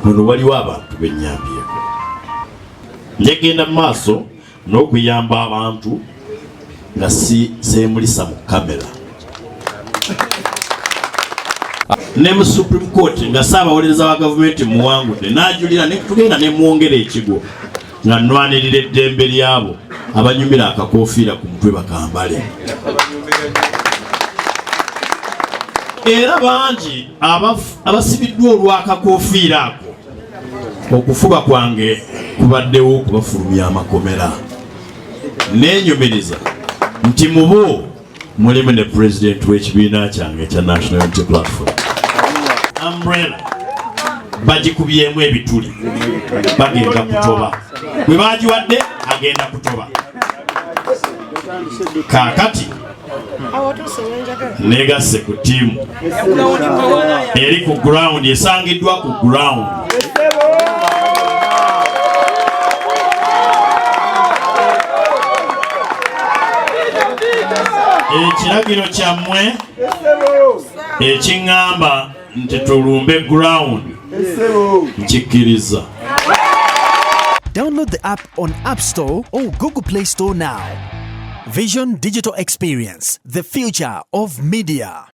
muno waliwo abantu bennyambyeko. Njegenda mu maaso n'okuyamba abantu nga seemulisa mu kamera. Ne mu Supreme Court nga Ssaabawolereza wa gavumenti muwangudde n'ajulira ne tugenda ne mwongera ekigo nga nnwanirira eddembe lyabo abanyumira akakoofiira ku mutwe bakambale. Era bangi abasibiddwa olw'akakoofiira ako okufuba kwange kubaddewo okubafulumya amakomera. Neenyumiriza nti mubo mulimu ne pulezidenti w'ekibiina kyange ekya National Unity Platform. Umbrella bagikubyemu ebituli bagenda kutoba. Bwe bagiwadde agenda kutoba. Kaakati negasse ku ttiimu eri ku ground esangiddwa ku ground. Ekiragiro kyammwe ekiŋŋamba nti tulumbe ground nkikkiriza. Download the app on App Store or Google Play Store now. Vision Digital Experience, the future of media.